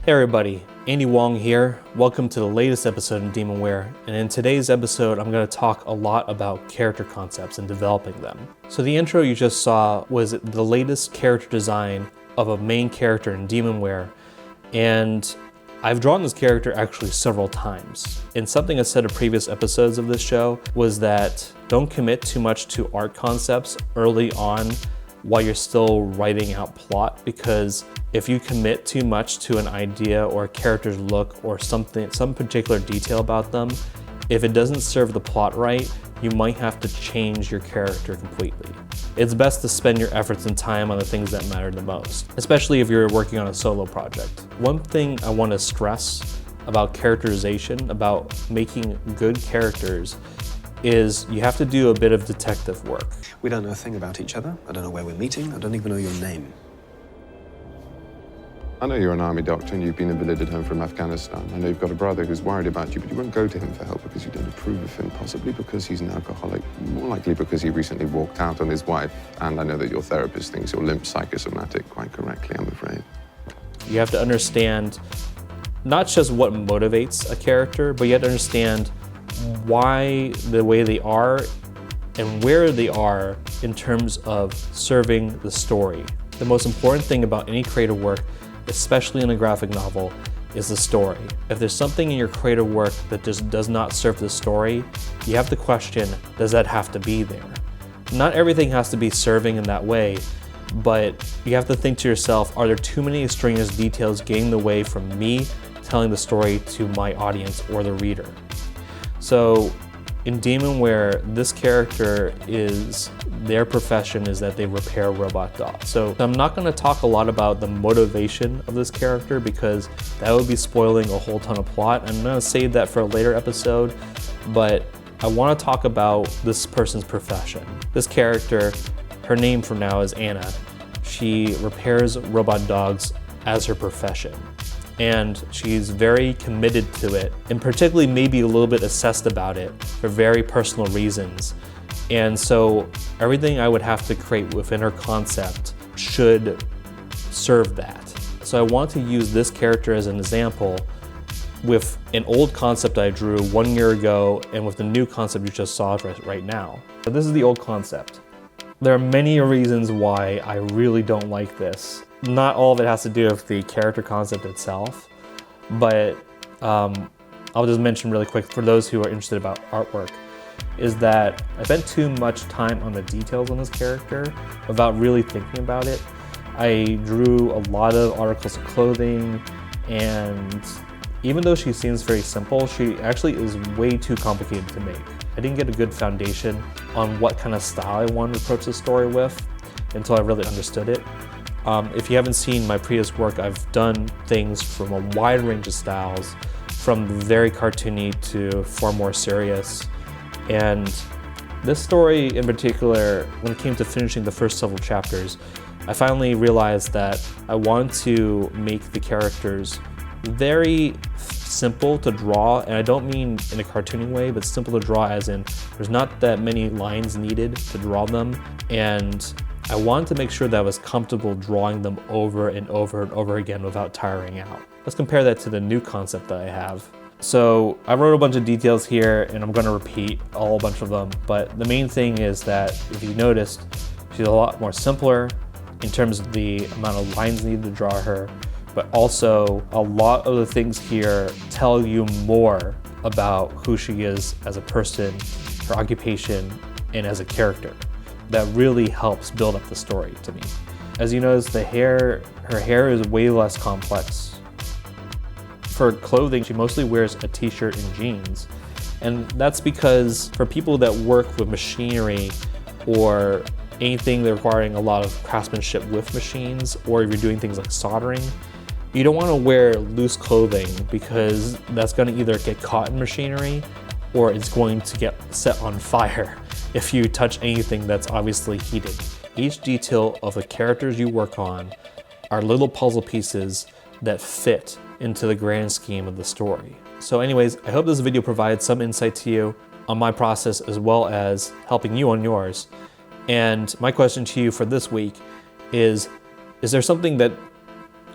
Hey everybody, Andy Wong here. Welcome to the latest episode of Demonware, and in today's episode I'm going to talk a lot about character concepts and developing them. So the intro you just saw was the latest character design of a main character in Demonware, and I've drawn this character actually several times. And something I said in previous episodes of this show was that don't commit too much to art concepts early on while you're still writing out plot, because if you commit too much to an idea or a character's look or some particular detail about them, if it doesn't serve the plot right, you might have to change your character completely. It's best to spend your efforts and time on the things that matter the most, especially if you're working on a solo project. One thing I want to stress about characterization, about making good characters, is you have to do a bit of detective work. We don't know a thing about each other. I don't know where we're meeting. I don't even know your name. I know you're an army doctor and you've been invalided home from Afghanistan. I know you've got a brother who's worried about you, but you won't go to him for help because you don't approve of him, possibly because he's an alcoholic, more likely because he recently walked out on his wife. And I know that your therapist thinks you're limp psychosomatic, quite correctly, I'm afraid. You have to understand not just what motivates a character, but you have to understand why the way they are and where they are in terms of serving the story. The most important thing about any creative work, especially in a graphic novel, is the story. If there's something in your creative work that just does not serve the story, you have to question, does that have to be there? Not everything has to be serving in that way, but you have to think to yourself, are there too many extraneous details getting in the way from me telling the story to my audience or the reader? So in Demonware, this character their profession is that they repair robot dolls. So I'm not going to talk a lot about the motivation of this character because that would be spoiling a whole ton of plot. I'm going to save that for a later episode, but I want to talk about this person's profession. This character, her name for now is Anna. She repairs robot dogs as her profession. And she's very committed to it, and particularly maybe a little bit obsessed about it for very personal reasons. And so everything I would have to create within her concept should serve that. So I want to use this character as an example with an old concept I drew 1 year ago and with the new concept you just saw right now. So this is the old concept. There are many reasons why I really don't like this. Not all of it has to do with the character concept itself, but I'll just mention really quick for those who are interested about artwork, is that I spent too much time on the details on this character without really thinking about it. I drew a lot of articles of clothing, and even though she seems very simple, she actually is way too complicated to make. I didn't get a good foundation on what kind of style I wanted to approach the story with until I really understood it. If you haven't seen my previous work, I've done things from a wide range of styles, from very cartoony to far more serious. And this story in particular, when it came to finishing the first several chapters, I finally realized that I wanted to make the characters very simple to draw, and I don't mean in a cartoony way, but simple to draw as in there's not that many lines needed to draw them, and I wanted to make sure that I was comfortable drawing them over and over and over again without tiring out. Let's compare that to the new concept that I have. So I wrote a bunch of details here, and I'm going to repeat a whole bunch of them, but the main thing is that if you noticed, she's a lot more simpler in terms of the amount of lines needed to draw her, but also a lot of the things here tell you more about who she is as a person, her occupation, and as a character. That really helps build up the story to me. As you notice, her hair is way less complex. For clothing, she mostly wears a t-shirt and jeans. And that's because for people that work with machinery or anything requiring a lot of craftsmanship with machines, or if you're doing things like soldering, you don't want to wear loose clothing because that's going to either get caught in machinery or it's going to get set on fire if you touch anything that's obviously heated. Each detail of the characters you work on are little puzzle pieces that fit into the grand scheme of the story. So anyways, I hope this video provides some insight to you on my process as well as helping you on yours. And my question to you for this week is there something that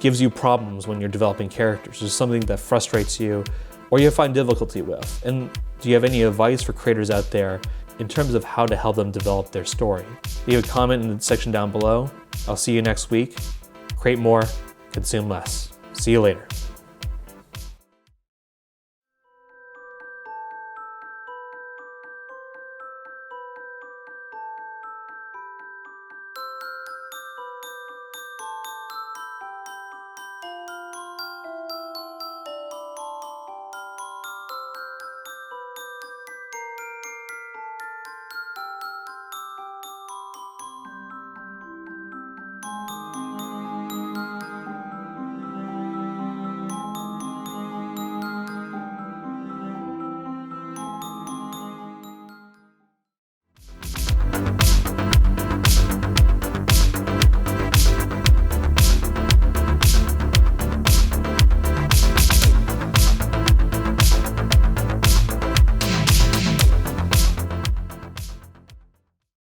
gives you problems when you're developing characters? Is something that frustrates you or you find difficulty with? And do you have any advice for creators out there in terms of how to help them develop their story? Leave a comment in the section down below. I'll see you next week. Create more, consume less. See you later.